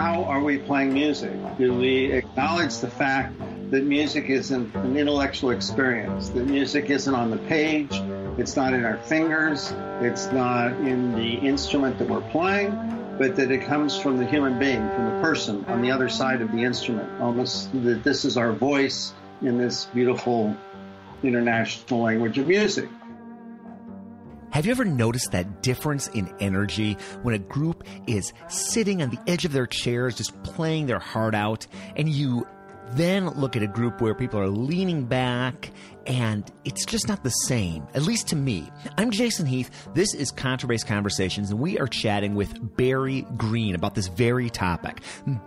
how are we playing music? Do we acknowledge the fact that music isn't an intellectual experience, that music isn't on the page, it's not in our fingers, it's not in the instrument that we're playing, but that it comes from the human being, from the person on the other side of the instrument, almost that this is our voice in this beautiful international language of music. Have you ever noticed that difference in energy when a group is sitting on the edge of their chairs just playing their heart out, and you then look at a group where people are leaning back and it's just not the same, at least to me. I'm Jason Heath. This is Contrabass Conversations, and we are chatting with Barry Green about this very topic.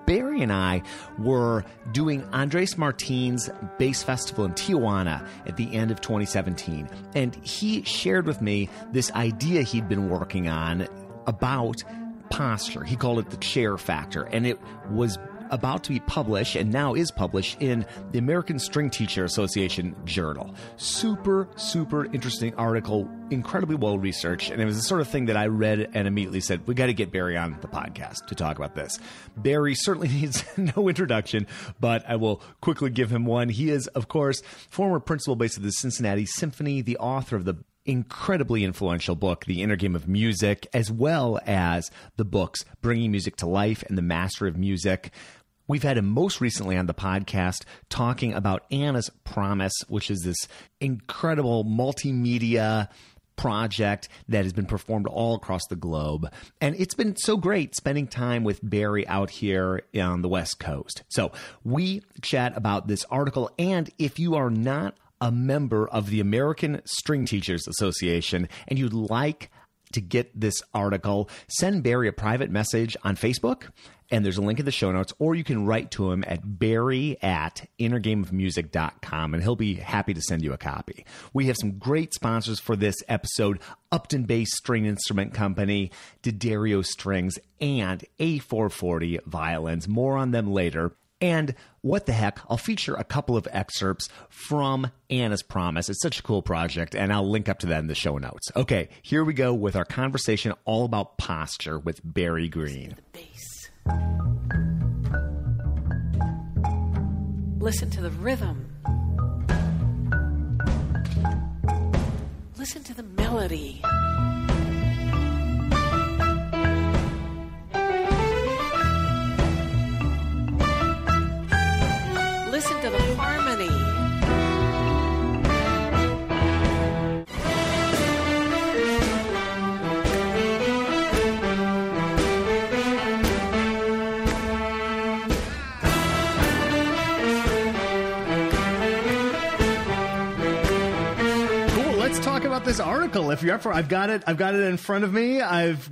Barry and I were doing Andres Martin's Bass Festival in Tijuana at the end of 2017, and he shared with me this idea he'd been working on about posture. He called it the chair factor, and it was about to be published, and now is published, in the American String Teacher Association Journal. Super, super interesting article, incredibly well researched, and it was the sort of thing that I read and immediately said, we got to get Barry on the podcast to talk about this. Barry certainly needs no introduction, but I will quickly give him one. He is, of course, former principal bass of the Cincinnati Symphony, the author of the incredibly influential book, The Inner Game of Music, as well as the books Bringing Music to Life and The Mastery of Music. We've had him most recently on the podcast talking about Anna's Promise, which is this incredible multimedia project that has been performed all across the globe. And it's been so great spending time with Barry out here on the West Coast. So we chat about this article. And if you are not a member of the American String Teachers Association and you'd like to get this article, send Barry a private message on Facebook, and there's a link in the show notes, or you can write to him at barry@innergameofmusic.com, and he'll be happy to send you a copy. We have some great sponsors for this episode: Upton Bass String Instrument Company, D'Addario Strings, and A440 Violins. More on them later. And what the heck, I'll feature a couple of excerpts from Anna's Promise. It's such a cool project, and I'll link up to that in the show notes. Okay, here we go with our conversation all about posture with Barry Green. The bass. Listen to the rhythm. Listen to the melody. Listen to the harmony. Cool. Let's talk about this article. If you're up for, I've got it in front of me. I've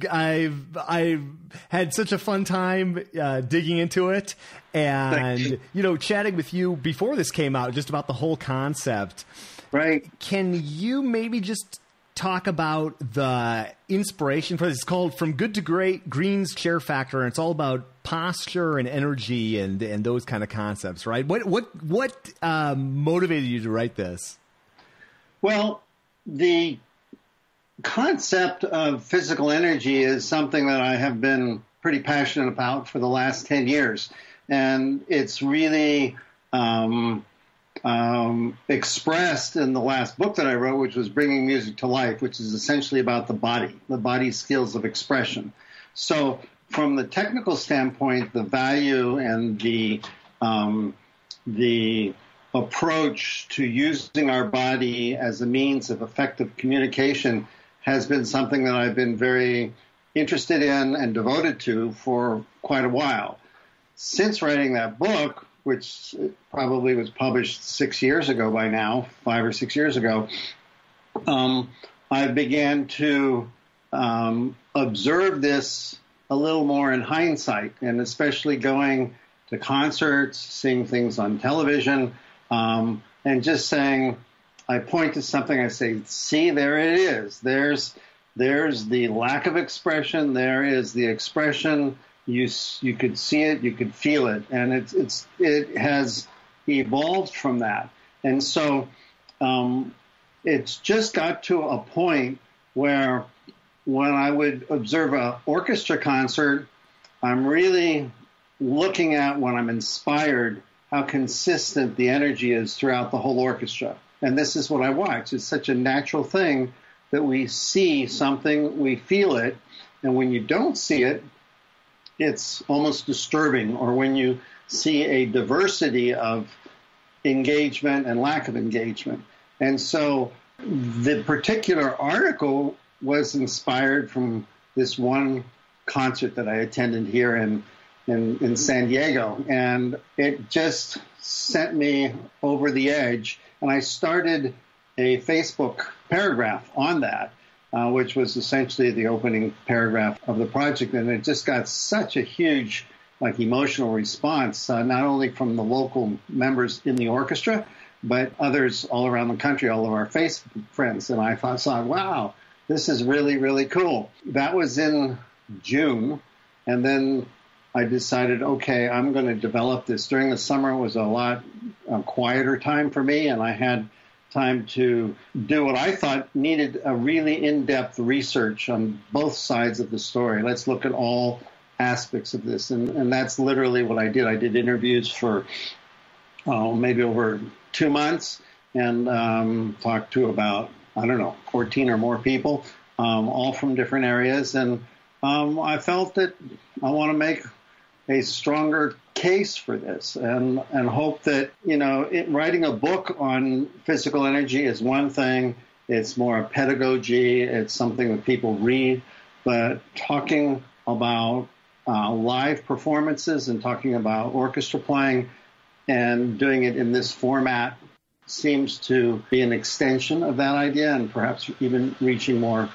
had such a fun time digging into it, and chatting with you before this came out just about the whole concept. Right. Can you maybe just talk about the inspiration for this? It's called From Good to Great, Green's Chair Factor, and it's all about posture and energy and those kind of concepts, right? What motivated you to write this? Well, the concept of physical energy is something that I have been pretty passionate about for the last 10 years. And it's really expressed in the last book that I wrote, which was Bringing Music to Life, which is essentially about the body's skills of expression. So from the technical standpoint, the value and the approach to using our body as a means of effective communication has been something that I've been very interested in and devoted to for quite a while. Since writing that book, which probably was published 6 years ago by now, 5 or 6 years ago, I began to observe this a little more in hindsight, and especially going to concerts, seeing things on television, and just saying, I point to something, I say, see, there it is. There's the lack of expression. There is the expression. You could see it, you could feel it, and it has evolved from that. And so it's just got to a point where when I would observe an orchestra concert, I'm really looking at when I'm inspired, how consistent the energy is throughout the whole orchestra. And this is what I watch. It's such a natural thing that we see something, we feel it, and when you don't see it, it's almost disturbing. Or when you see a diversity of engagement and lack of engagement. And so the particular article was inspired from this one concert that I attended here in San Diego. And it just sent me over the edge. And I started a Facebook paragraph on that, which was essentially the opening paragraph of the project. And it just got such a huge emotional response, not only from the local members in the orchestra, but others all around the country, all of our Facebook friends. And I thought, wow, this is really, really cool. That was in June. And then I decided, okay, I'm going to develop this. During the summer was a lot quieter time for me, and I had time to do what I thought needed a really in-depth research on both sides of the story. Let's look at all aspects of this. And that's literally what I did. I did interviews for maybe over 2 months and talked to about, 14 or more people, all from different areas. And I felt that I want to make a stronger case for this and hope that, writing a book on physical energy is one thing. It's more a pedagogy. It's something that people read. But talking about live performances and talking about orchestra playing and doing it in this format seems to be an extension of that idea and perhaps even reaching more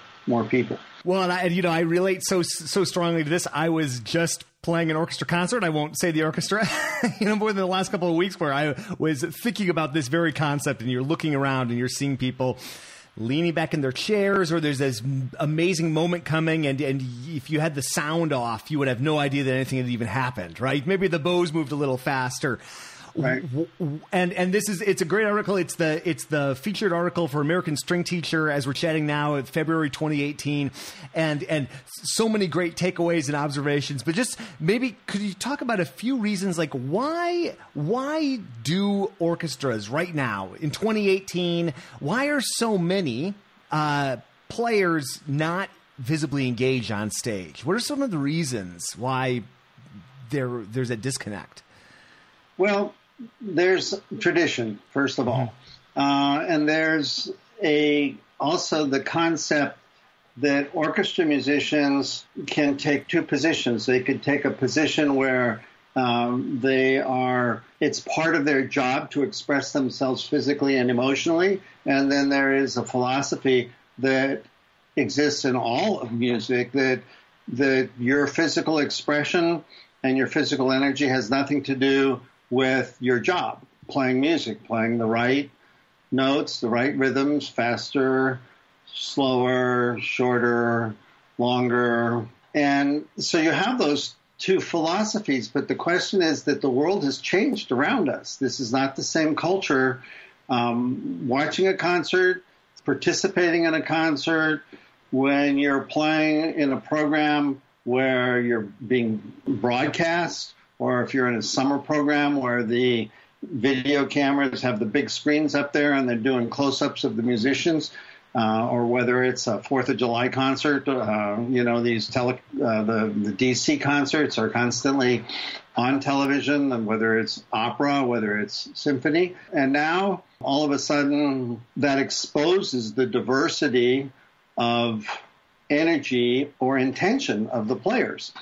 people. Well, and I relate so strongly to this. I was just playing an orchestra concert. I won't say the orchestra, more than the last couple of weeks where I was thinking about this very concept, and you're looking around and you're seeing people leaning back in their chairs, or there's this amazing moment coming, and if you had the sound off, you would have no idea that anything had even happened, right? Maybe the bows moved a little faster. Right. And it's a great article. It's the featured article for American String Teacher as we're chatting now at February 2018, and so many great takeaways and observations. But just maybe could you talk about a few reasons, like why do orchestras right now in 2018? Why are so many players not visibly engaged on stage? What are some of the reasons why there's a disconnect? Well, there's tradition, first of all. And there's also the concept that orchestra musicians can take two positions. They could take a position where it's part of their job to express themselves physically and emotionally. And then there is a philosophy that exists in all of music that your physical expression and your physical energy has nothing to do with your job, playing music, playing the right notes, the right rhythms, faster, slower, shorter, longer. And so you have those two philosophies, but the question is that the world has changed around us. This is not the same culture. Watching a concert, participating in a concert, when you're playing in a program where you're being broadcast, or if you're in a summer program where the video cameras have the big screens up there and they're doing close-ups of the musicians, or whether it's a 4th of July concert, the DC concerts are constantly on television, and whether it's opera, whether it's symphony. And now, all of a sudden, that exposes the diversity of energy or intention of the players.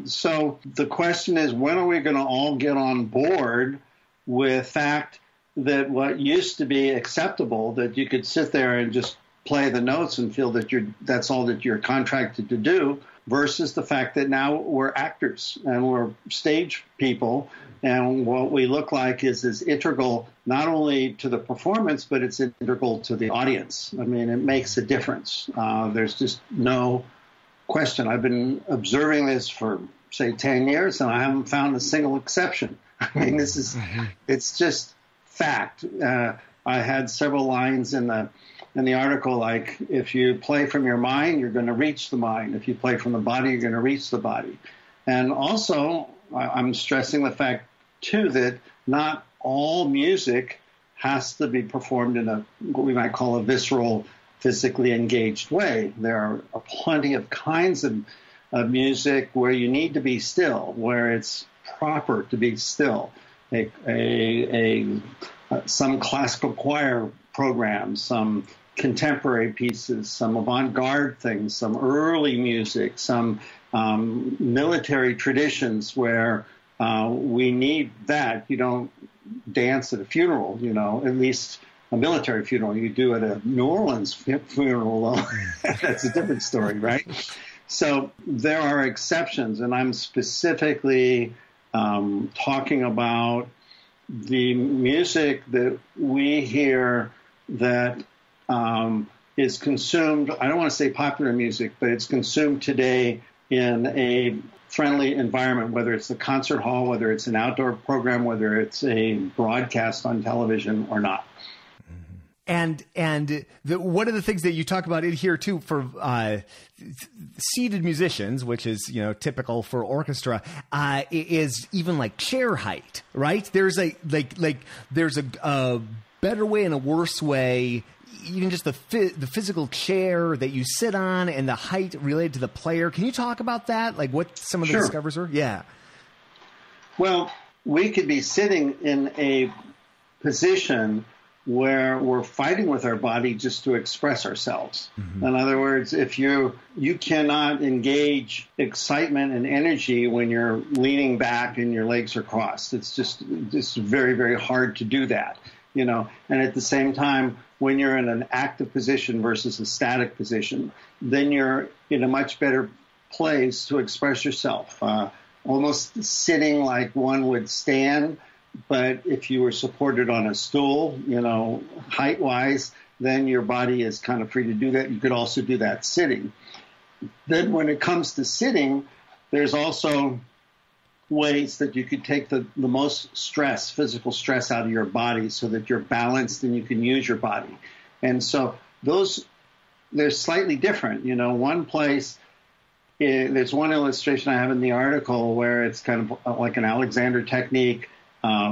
So the question is, when are we going to all get on board with the fact that what used to be acceptable, that you could sit there and just play the notes and feel that that's all that you're contracted to do, versus the fact that now we're actors and we're stage people, and what we look like is integral not only to the performance, but it's integral to the audience. I mean, it makes a difference. There's just no question. I've been observing this for, say, 10 years, and I haven't found a single exception. I mean, it's just fact. I had several lines in the article, like, if you play from your mind, you're going to reach the mind. If you play from the body, you're going to reach the body. And also, I'm stressing the fact, too, that not all music has to be performed in what we might call a visceral, physically engaged way. There are plenty of kinds of music where you need to be still, where it's proper to be still. Some classical choir programs, some contemporary pieces, some avant-garde things, some early music, some military traditions where we need that. You don't dance at a funeral, at least a military funeral. You do at a New Orleans funeral, that's a different story, right? So there are exceptions, and I'm specifically talking about the music that we hear that is consumed, I don't want to say popular music, but it's consumed today in a friendly environment, whether it's the concert hall, whether it's an outdoor program, whether it's a broadcast on television or not. And one of the things that you talk about in here too for seated musicians, which is typical for orchestra, is even like chair height, right? There's a there's a better way and a worse way. Even just the physical chair that you sit on and the height related to the player. Can you talk about that? Like what some of the discoveries are? Yeah. Well, we could be sitting in a position where we're fighting with our body just to express ourselves. Mm-hmm. In other words, if you cannot engage excitement and energy when you're leaning back and your legs are crossed. It's just very, very hard to do that, and at the same time, when you're in an active position versus a static position, then you're in a much better place to express yourself, almost sitting like one would stand. But if you were supported on a stool, height-wise, then your body is kind of free to do that. You could also do that sitting. Then when it comes to sitting, there's also ways that you could take the most stress, physical stress out of your body so that you're balanced and you can use your body. And so they're slightly different. One place, there's one illustration I have in the article where it's kind of like an Alexander technique,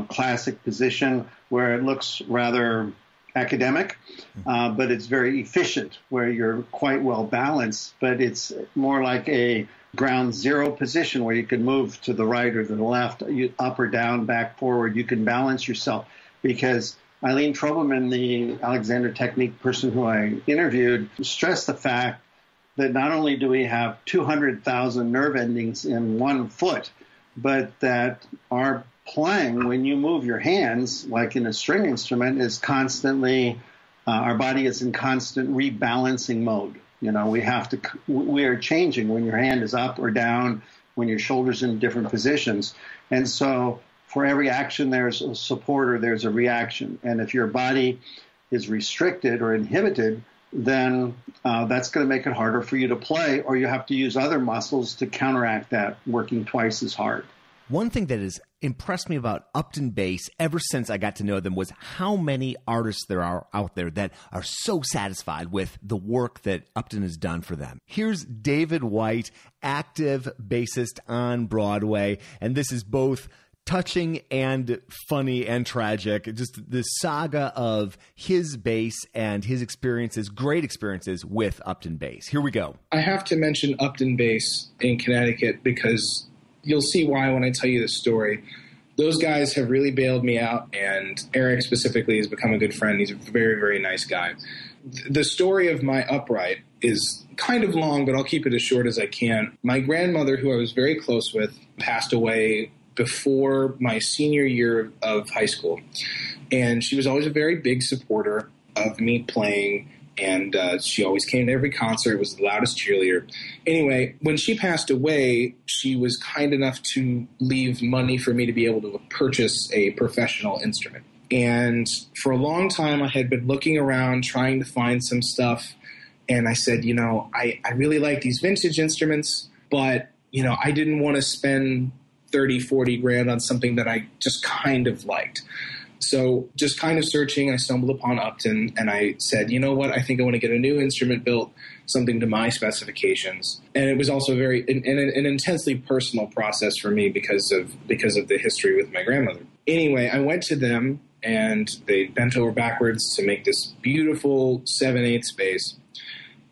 classic position where it looks rather academic, but it's very efficient where you're quite well balanced, but it's more like a ground zero position where you can move to the right or to the left, up or down, back, forward. You can balance yourself because Eileen Troberman, the Alexander Technique person who I interviewed, stressed the fact that not only do we have 200,000 nerve endings in one foot, but that our playing, when you move your hands, like in a string instrument, is constantly, our body is in constant rebalancing mode. We are changing when your hand is up or down, when your shoulder's in different positions. And so for every action, there's a support or there's a reaction. And if your body is restricted or inhibited, then that's going to make it harder for you to play, or you have to use other muscles to counteract that, working twice as hard. One thing that has impressed me about Upton Bass ever since I got to know them was how many artists there are out there that are so satisfied with the work that Upton has done for them. Here's David White, active bassist on Broadway, and this is both touching and funny and tragic. Just the saga of his bass and his experiences, great experiences with Upton Bass. Here we go. I have to mention Upton Bass in Connecticut because you'll see why when I tell you this story. Those guys have really bailed me out, and Eric specifically has become a good friend. He's a very, very nice guy. The story of my upright is kind of long, but I'll keep it as short as I can. My grandmother, who I was very close with, passed away before my senior year of high school. And she was always a very big supporter of me playing, and she always came to every concert, was the loudest cheerleader. Anyway, when she passed away, she was kind enough to leave money for me to be able to purchase a professional instrument. And for a long time, I had been looking around trying to find some stuff. And I said, I really like these vintage instruments, but, I didn't want to spend 30, 40 grand on something that I just kind of liked. So just kind of searching, I stumbled upon Upton, and I said, you know what, I think I want to get a new instrument built, something to my specifications. And it was also an intensely personal process for me because of the history with my grandmother. Anyway, I went to them, and they bent over backwards to make this beautiful 7/8 bass.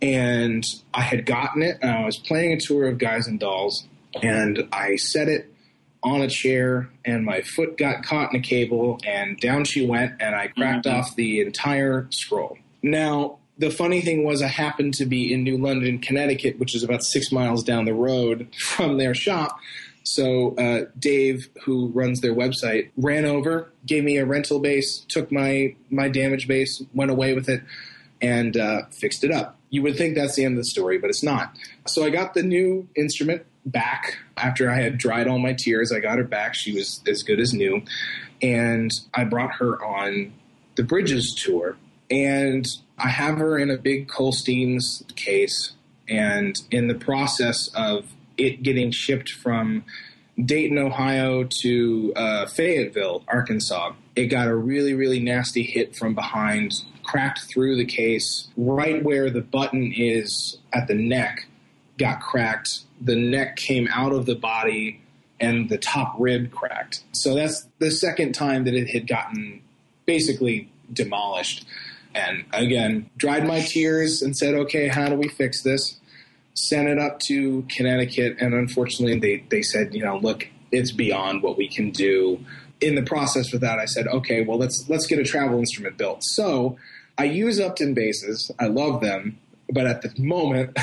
And I had gotten it, and I was playing a tour of Guys and Dolls, and I set it on a chair, and my foot got caught in a cable, and down she went, and I cracked off the entire scroll. Now, the funny thing was I happened to be in New London, Connecticut, which is about 6 miles down the road from their shop. So Dave, who runs their website, ran over, gave me a rental bass, took my damaged bass, went away with it, and fixed it up. You would think that's the end of the story, but it's not. So I got the new instrument back after I had dried all my tears. I got her back. She was as good as new. And I brought her on the Bridges tour. And I have her in a big Colstein's case. And in the process of it getting shipped from Dayton, Ohio to Fayetteville, Arkansas, it got a really, really nasty hit from behind, cracked through the case. Right where the button is at the neck got cracked. The neck came out of the body and the top rib cracked. So that's the second time that it had gotten basically demolished. And again, dried my tears and said, okay, how do we fix this? Sent it up to Connecticut, and unfortunately they said, look, it's beyond what we can do. In the process with that, I said, okay, well, let's get a travel instrument built. So I use Upton basses. I love them. But at the moment,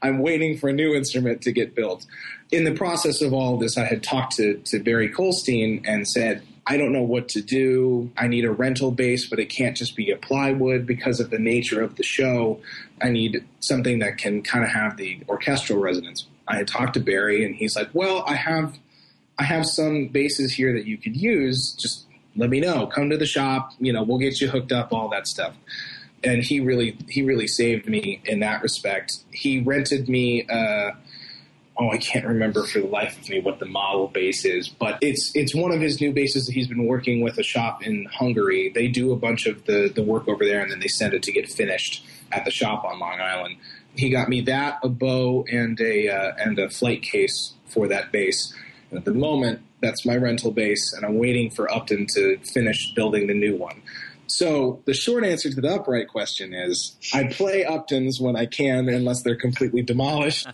I'm waiting for a new instrument to get built. In the process of all of this, I had talked to Barry Colstein and said, I don't know what to do. I need a rental bass, but it can't just be a plywood because of the nature of the show. I need something that can kind of have the orchestral resonance. I had talked to Barry, and he's like, well, I have some basses here that you could use. Just let me know. Come to the shop. We'll get you hooked up, all that stuff. And he really saved me in that respect. He rented me, I can't remember for the life of me what the model bass is, but it's one of his new basses that he's been working with a shop in Hungary. They do a bunch of the work over there, and then they send it to get finished at the shop on Long Island. He got me that, a bow, and a flight case for that bass. And at the moment, that's my rental bass, and I'm waiting for Upton to finish building the new one. So the short answer to the upright question is I play Uptons when I can, unless they're completely demolished.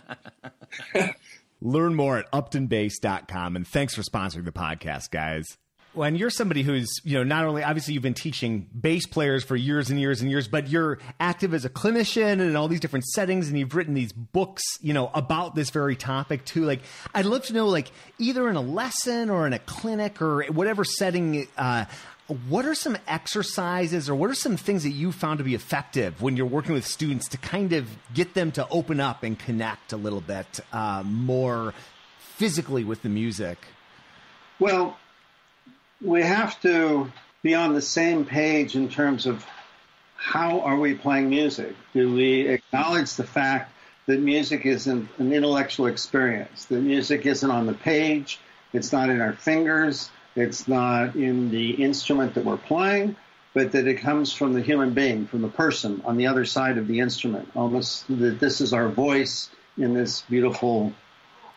Learn more at uptonbass.com. And thanks for sponsoring the podcast, guys. When you're somebody who's, not only obviously you've been teaching bass players for years and years and years, but you're active as a clinician and in all these different settings, and you've written these books, about this very topic too. Like, I'd love to know, either in a lesson or in a clinic or whatever setting, what are some exercises or what are some things that you found to be effective when you're working with students to kind of get them to open up and connect a little bit more physically with the music? Well, we have to be on the same page in terms of how are we playing music? Do we acknowledge the fact that music isn't an intellectual experience, that music isn't on the page, it's not in our fingers, it's not in the instrument that we're playing, but that it comes from the human being, from the person on the other side of the instrument, almost that this is our voice in this beautiful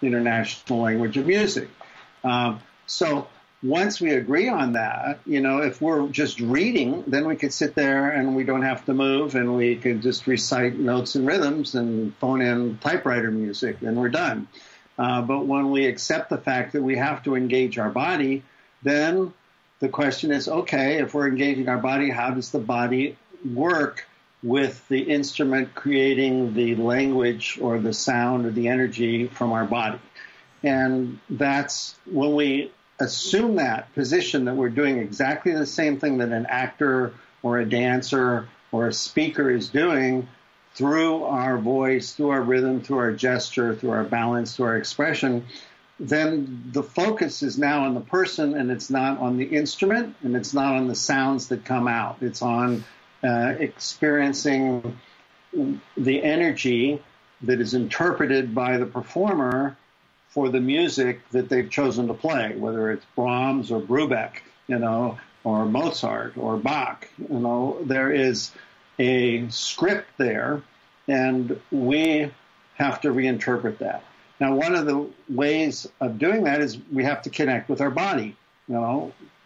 international language of music. So once we agree on that, if we're just reading, then we could sit there and we don't have to move and we could just recite notes and rhythms and phone in typewriter music and we're done. But when we accept the fact that we have to engage our body, then the question is, okay, if we're engaging our body, how does the body work with the instrument creating the language or the sound or the energy from our body? And that's when we assume that position that we're doing exactly the same thing that an actor or a dancer or a speaker is doing through our voice, through our rhythm, through our gesture, through our balance, through our expression, then the focus is now on the person and it's not on the instrument and it's not on the sounds that come out. It's on experiencing the energy that is interpreted by the performer for the music that they've chosen to play, whether it's Brahms or Brubeck, or Mozart or Bach. There is a script there, and we have to reinterpret that. Now, one of the ways of doing that is we have to connect with our body.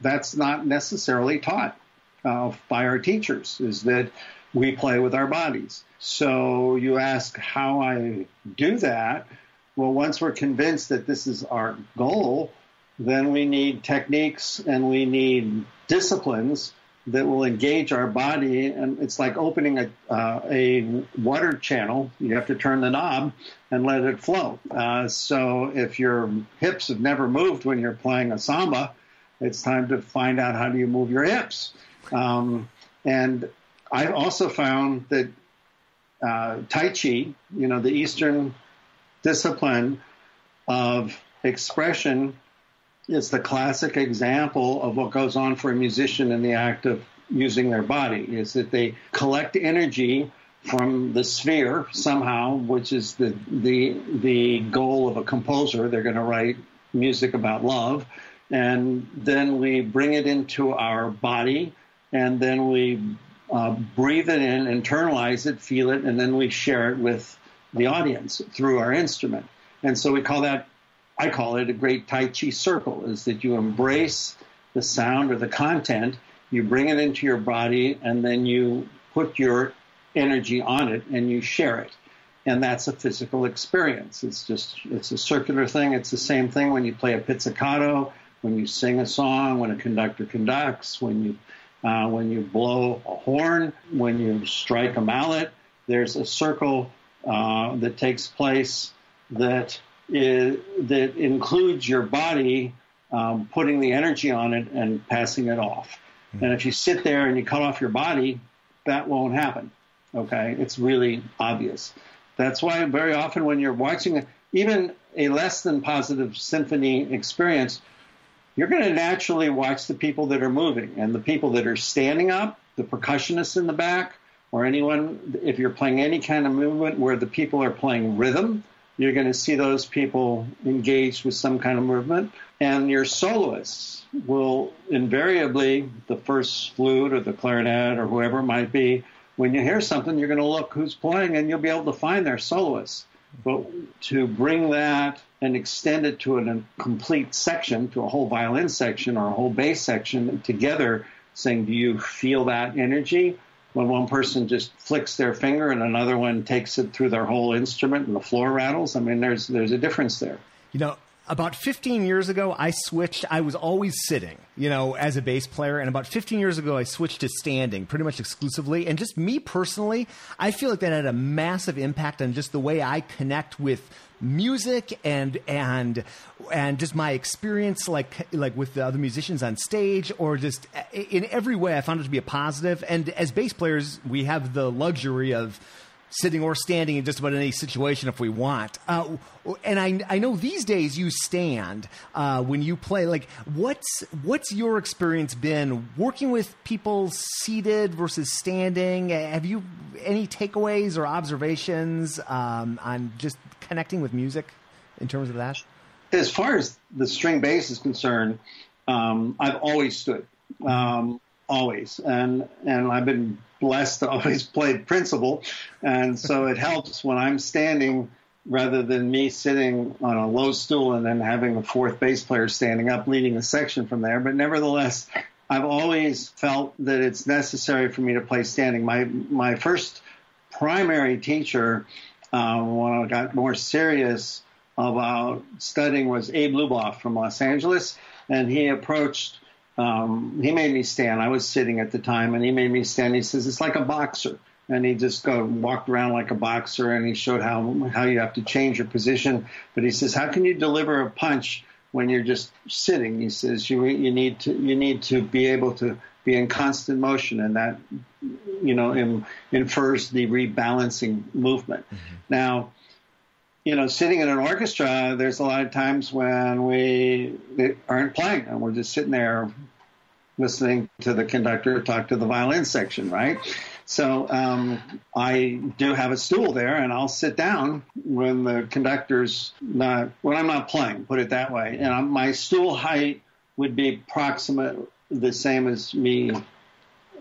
That's not necessarily taught by our teachers, is that we play with our bodies. So you ask how I do that. Well, once we're convinced that this is our goal, then we need techniques and we need disciplines that will engage our body. And it's like opening a water channel. You have to turn the knob and let it flow. So if your hips have never moved when you're playing a samba, it's time to find out how do you move your hips. And I also found that Tai Chi, the Eastern discipline of expression, is the classic example of what goes on for a musician in the act of using their body, is that they collect energy from the sphere somehow, which is the goal of a composer. They're going to write music about love. And then we bring it into our body, and then we breathe it in, internalize it, feel it, and then we share it with the audience through our instrument. And so I call it a great Tai Chi circle, is that you embrace the sound or the content, you bring it into your body, and then you put your energy on it and you share it. And that's a physical experience. It's a circular thing. It's the same thing when you play a pizzicato, when you sing a song, when a conductor conducts, when you blow a horn, when you strike a mallet. There's a circle that takes place that includes your body putting the energy on it and passing it off. Mm-hmm. And if you sit there and you cut off your body, that won't happen. Okay? It's really obvious. That's why very often when you're watching even a less than positive symphony experience, you're going to naturally watch the people that are moving, and the people that are standing up, the percussionists in the back, or anyone, if you're playing any kind of movement where the people are playing rhythm, you're going to see those people engaged with some kind of movement. And your soloists will invariably, the first flute or the clarinet or whoever it might be, when you hear something, you're going to look who's playing, and you'll be able to find their soloists. But to bring that and extend it to a complete section, to a whole violin section or a whole bass section together, saying, do you feel that energy? When one person just flicks their finger and another one takes it through their whole instrument and the floor rattles, I mean, there's a difference there. About 15 years ago, I switched. I was always sitting, as a bass player. And about 15 years ago, I switched to standing pretty much exclusively. And just me personally, I feel like that had a massive impact on just the way I connect with music and just my experience, like with the other musicians on stage, or just in every way. I found it to be a positive. And as bass players, we have the luxury of sitting or standing in just about any situation if we want. And I know these days you stand when you play. Like, what's your experience been working with people seated versus standing? Have you any takeaways or observations on just connecting with music in terms of that? As far as the string bass is concerned, I've always stood. Always. And I've been blessed to always play principal. And so it helps when I'm standing rather than me sitting on a low stool and then having a fourth bass player standing up leading a section from there. But nevertheless, I've always felt that it's necessary for me to play standing. My first primary teacher, when I got more serious about studying, was Abe Luboff from Los Angeles. And he approached he made me stand. I was sitting at the time, and he made me stand. He says, it's like a boxer. And he just walked around like a boxer, and he showed how you have to change your position. But he says, how can you deliver a punch when you're just sitting? He says, you need to be able to be in constant motion, and that, infers the rebalancing movement. Mm-hmm. Now, sitting in an orchestra, there's a lot of times when we aren't playing and we're just sitting there listening to the conductor talk to the violin section, right? So I do have a stool there, and I'll sit down when the conductor's when I'm not playing, put it that way. And my stool height would be the same as me.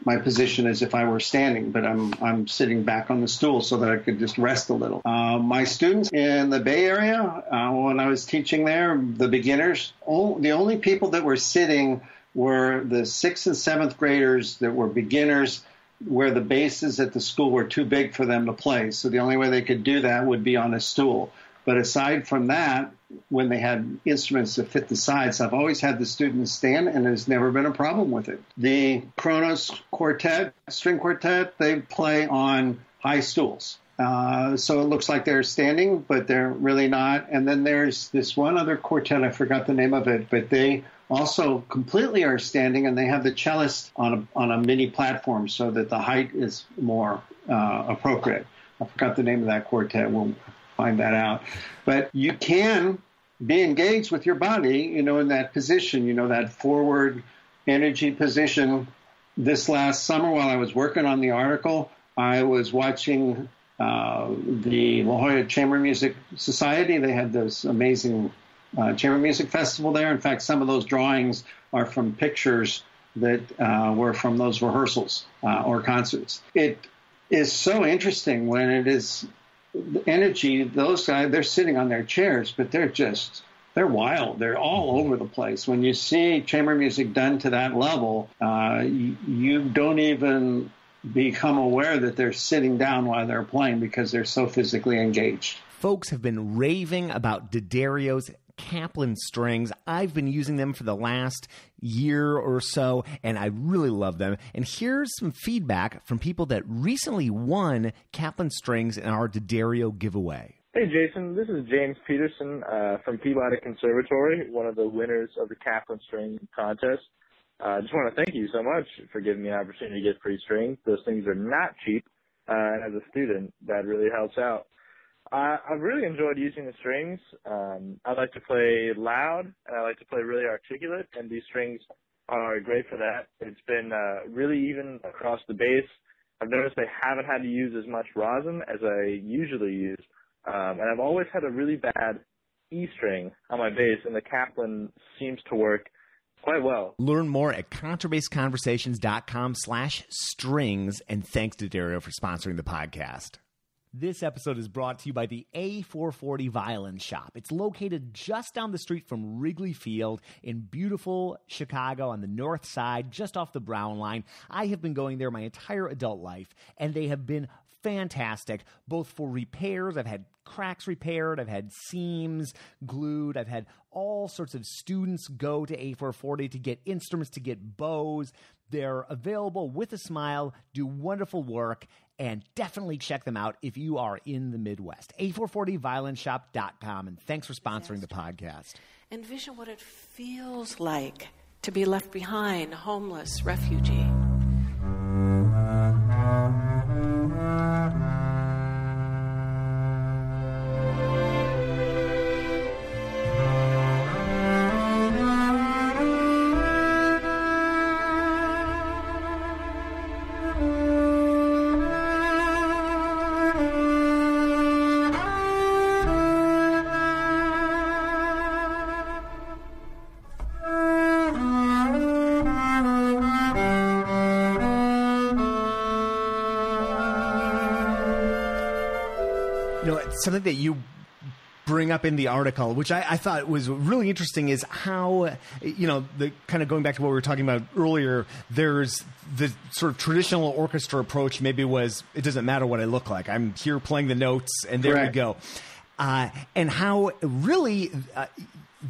My position is if I were standing, but I'm sitting back on the stool so that I could just rest a little. My students in the Bay Area, when I was teaching there, the beginners, the only people that were sitting were the 6th and 7th graders that were beginners, where the basses at the school were too big for them to play. So the only way they could do that would be on a stool. But aside from that, when they had instruments that fit the sides, I've always had the students stand, and there's never been a problem with it. The Kronos Quartet, string quartet, they play on high stools. So it looks like they're standing, but they're really not. And then there's this one other quartet, I forgot the name of it, but they also completely are standing, and they have the cellist on a mini platform so that the height is more appropriate. I forgot the name of that quartet. We'll find that out. But you can be engaged with your body, in that position, that forward energy position. This last summer, while I was working on the article, I was watching the La Jolla Chamber Music Society. They had this amazing chamber music festival there. In fact, some of those drawings are from pictures that were from those rehearsals or concerts. It is so interesting when it is energy. Those guys, they're sitting on their chairs, but they're wild. They're all over the place. When you see chamber music done to that level, you don't even become aware that they're sitting down while they're playing because they're so physically engaged. Folks have been raving about D'Addario's Kaplan strings. I've been using them for the last year or so, and I really love them. And here's some feedback from people that recently won Kaplan strings in our D'Addario giveaway. Hey, Jason. This is James Peterson from Peabody Conservatory, one of the winners of the Kaplan string contest. I just want to thank you so much for giving me an opportunity to get free strings. Those things are not cheap, and as a student, that really helps out. I've really enjoyed using the strings. I like to play loud, and I like to play really articulate, and these strings are great for that. It's been really even across the bass. I've noticed I haven't had to use as much rosin as I usually use, and I've always had a really bad E string on my bass, and the Kaplan seems to work quite well. Learn more at contrabassconversations.com/strings, and thanks to D'Addario for sponsoring the podcast. This episode is brought to you by the A440 Violin Shop. It's located just down the street from Wrigley Field in beautiful Chicago on the north side, just off the Brown Line. I have been going there my entire adult life, and they have been fantastic, both for repairs. I've had cracks repaired. I've had seams glued. I've had all sorts of students go to A440 to get instruments, to get bows. They're available with a smile, do wonderful work, and definitely check them out if you are in the Midwest. A440violinshop.com, and thanks for sponsoring the podcast. Envision what it feels like to be left behind, homeless, refugee. Something that you bring up in the article, which I thought was really interesting, is how, the kind of going back to what we were talking about earlier, there's the sort of traditional orchestra approach maybe was, it doesn't matter what I look like. I'm here playing the notes, and there we go. And how really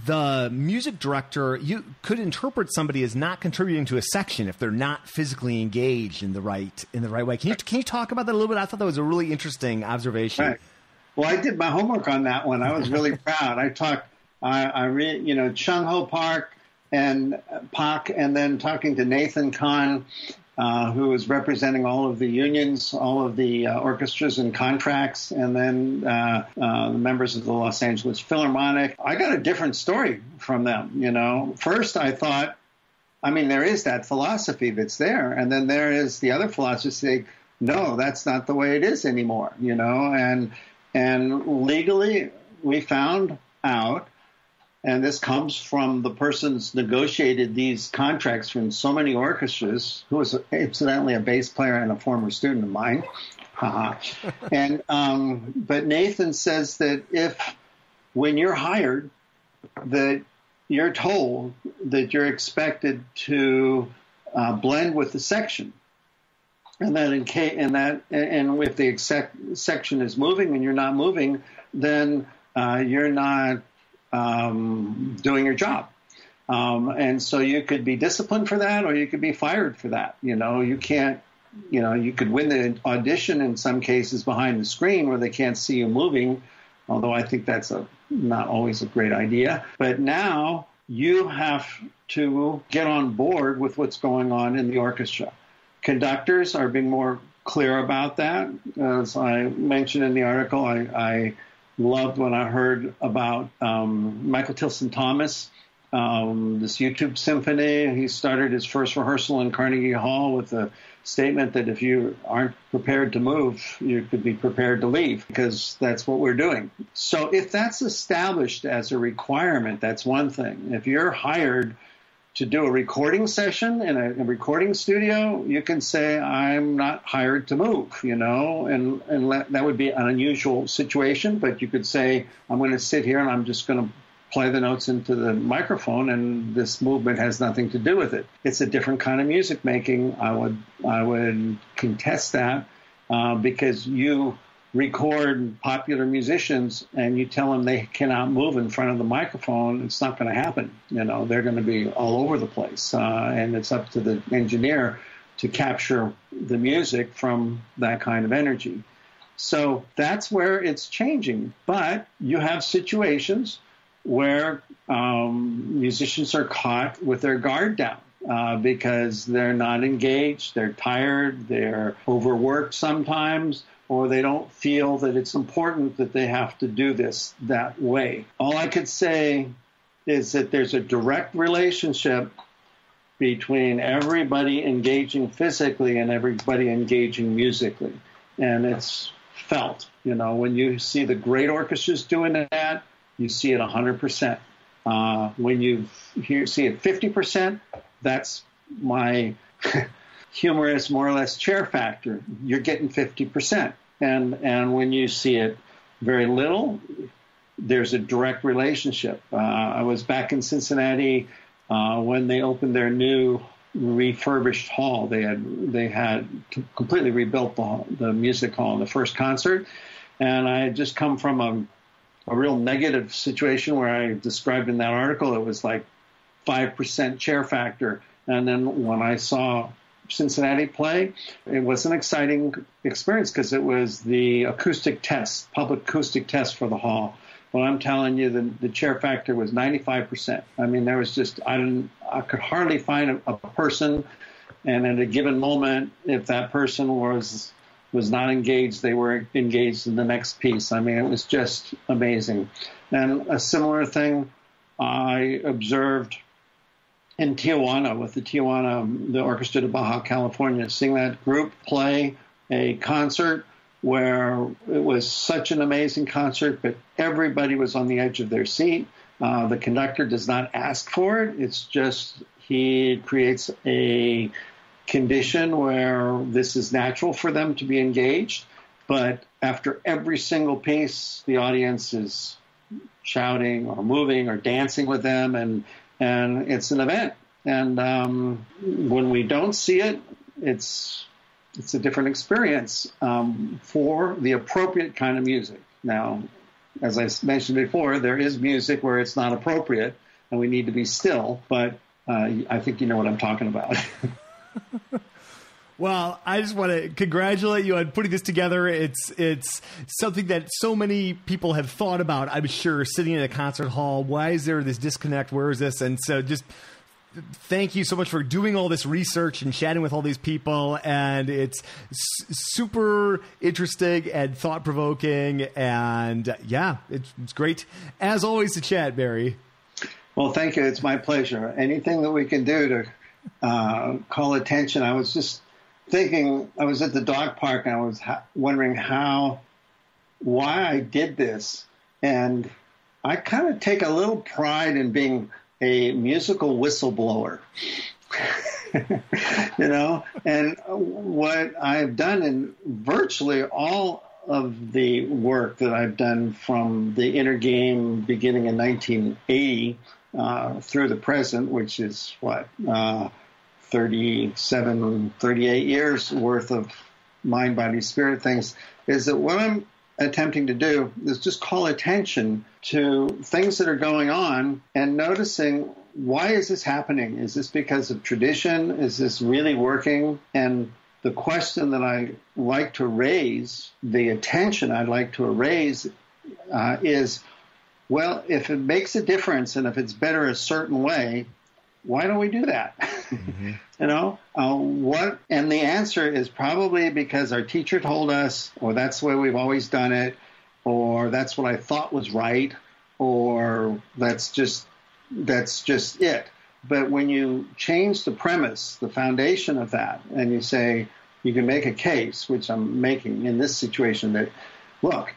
the music director, you could interpret somebody as not contributing to a section if they're not physically engaged in the right way. Can you talk about that a little bit? I thought that was a really interesting observation. Right. Well, I did my homework on that one. I was really proud. I read, Chung Ho Park and Pak, and then talking to Nathan Kahn, who was representing all of the unions, all of the orchestras and contracts, and then the members of the Los Angeles Philharmonic. I got a different story from them. First I thought, there is that philosophy that's there, and then there is the other philosophy saying, no, that's not the way it is anymore, And legally, we found out, and this comes from the person's negotiated these contracts from so many orchestras, who was incidentally a bass player and a former student of mine. And but Nathan says that when you're hired, that you're told that you're expected to blend with the section, and that and if the section is moving and you're not moving, then you're not doing your job. And so you could be disciplined for that, or you could be fired for that. You can't. You could win the audition in some cases behind the screen where they can't see you moving, although I think that's not always a great idea. But now you have to get on board with what's going on in the orchestra. Conductors are being more clear about that. As I mentioned in the article, I loved when I heard about Michael Tilson Thomas, this YouTube symphony. He started his first rehearsal in Carnegie Hall with a statement that if you aren't prepared to move, you could be prepared to leave, because that's what we're doing. So if that's established as a requirement, that's one thing. If you're hired to do a recording session in a recording studio, you can say, I'm not hired to move, and that would be an unusual situation, but you could say, I'm going to sit here and I'm just going to play the notes into the microphone, and this movement has nothing to do with it. It's a different kind of music making. I would contest that because you record popular musicians and you tell them they cannot move in front of the microphone. It's not going to happen. They're going to be all over the place, and it's up to the engineer to capture the music from that kind of energy. So that's where it's changing. But you have situations where musicians are caught with their guard down because they're not engaged, they're tired, they're overworked sometimes, or they don't feel that it's important that they have to do this that way. All I could say is that there's a direct relationship between everybody engaging physically and everybody engaging musically, and it's felt. When you see the great orchestras doing that, you see it 100%. When you see it 50%, that's my humorous, more or less, chair factor. You're getting 50%. And when you see it very little, there's a direct relationship. I was back in Cincinnati when they opened their new refurbished hall. They had completely rebuilt the music hall in the first concert. And I had just come from a real negative situation where I described in that article, it was like 5% chair factor. And then when I saw Cincinnati play, it was an exciting experience because it was the acoustic test, public acoustic test for the hall. Well, I'm telling you, the chair factor was 95%. I mean, there was just, I could hardly find a person, and at a given moment, if that person was not engaged, they were engaged in the next piece. I mean, it was just amazing. And a similar thing I observed in Tijuana with the Orchestra de Baja California, seeing that group play a concert where it was such an amazing concert, but everybody was on the edge of their seat. The conductor does not ask for it. It's just he creates a condition where this is natural for them to be engaged, but after every single piece, the audience is shouting or moving or dancing with them, and it's an event. And when we don't see it, it's a different experience for the appropriate kind of music. Now, as I mentioned before, there is music where it's not appropriate, and we need to be still, but I think you know what I'm talking about. Well, I just want to congratulate you on putting this together. It's something that so many people have thought about, I'm sure, sitting in a concert hall. Why is there this disconnect? Where is this? And so just thank you so much for doing all this research and chatting with all these people. And it's super interesting and thought-provoking. And yeah, it's great, as always, to chat, Barry. Well, thank you. It's my pleasure. Anything that we can do to call attention. I was just thinking, I was at the dog park and I was wondering why I did this. And I kind of take a little pride in being a musical whistleblower. And what I've done in virtually all of the work that I've done from the inner game beginning in 1980 through the present, which is 37, 38 years worth of mind, body, spirit things, is that what I'm attempting to do is just call attention to things that are going on and noticing, why is this happening? Is this because of tradition? Is this really working? And the question that I like to raise, the attention I'd like to raise is, well, if it makes a difference and if it's better a certain way, why don't we do that? Mm-hmm. What? And the answer is probably because our teacher told us, or that's the way we've always done it, or that's what I thought was right, or that's just it. But when you change the premise, the foundation of that, and you say, you can make a case, which I'm making in this situation, that, look,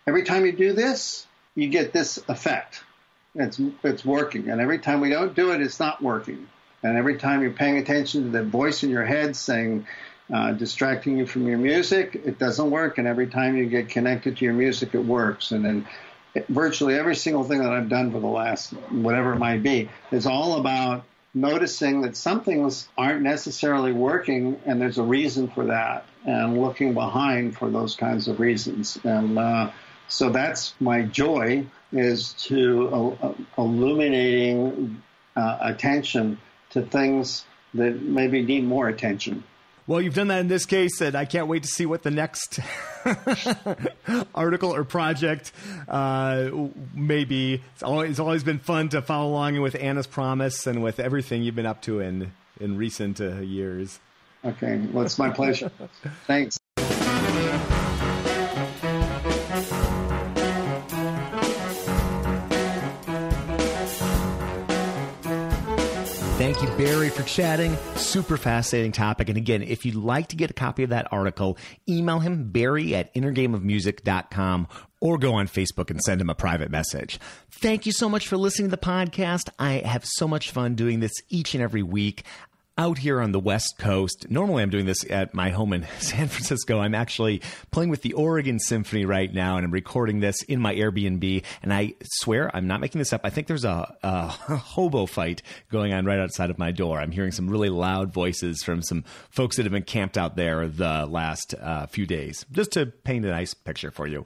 every time you do this, you get this effect. It's working. And every time we don't do it, it's not working. And every time you're paying attention to the voice in your head saying, distracting you from your music, it doesn't work. And every time you get connected to your music, it works. And then virtually every single thing that I've done for the last, whatever it might be, is all about noticing that some things aren't necessarily working, and there's a reason for that, and looking behind for those kinds of reasons. And so that's my joy, is to illuminating attention to things that maybe need more attention. Well, you've done that in this case, and I can't wait to see what the next article or project may be. It's always been fun to follow along with Anna's Promise and with everything you've been up to in recent years. Okay, well, it's my pleasure. Thanks. Thank you, Barry, for chatting. Super fascinating topic. And again, if you'd like to get a copy of that article, email him, barry@innergameofmusic.com, or go on Facebook and send him a private message. Thank you so much for listening to the podcast. I have so much fun doing this each and every week out here on the West Coast. Normally I'm doing this at my home in San Francisco. I'm actually playing with the Oregon Symphony right now, and I'm recording this in my Airbnb. And I swear, I'm not making this up, I think there's a hobo fight going on right outside of my door. I'm hearing some really loud voices from some folks that have been camped out there the last few days, just to paint a nice picture for you.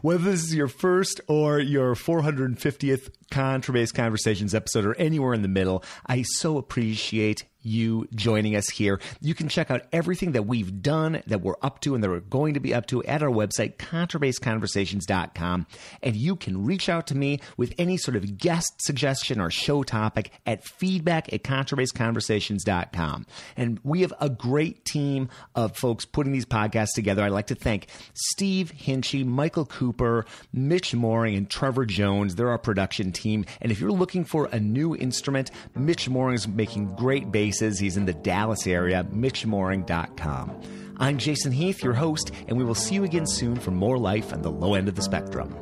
Whether this is your first or your 450th Contrabass Conversations episode, or anywhere in the middle, I so appreciate you joining us here. You can check out everything that we've done, that we're up to, and that we're going to be up to at our website, contrabassconversations.com. And you can reach out to me with any sort of guest suggestion or show topic at feedback@contrabassconversations.com. And we have a great team of folks putting these podcasts together. I'd like to thank Steve Hinchy, Michael Cooper, Mitch Mooring, and Trevor Jones. They're our production team. And if you're looking for a new instrument, Mitch Mooring is making great bass. He's in the Dallas area, mitchmooring.com. I'm Jason Heath, your host, and we will see you again soon for more life on the low end of the spectrum.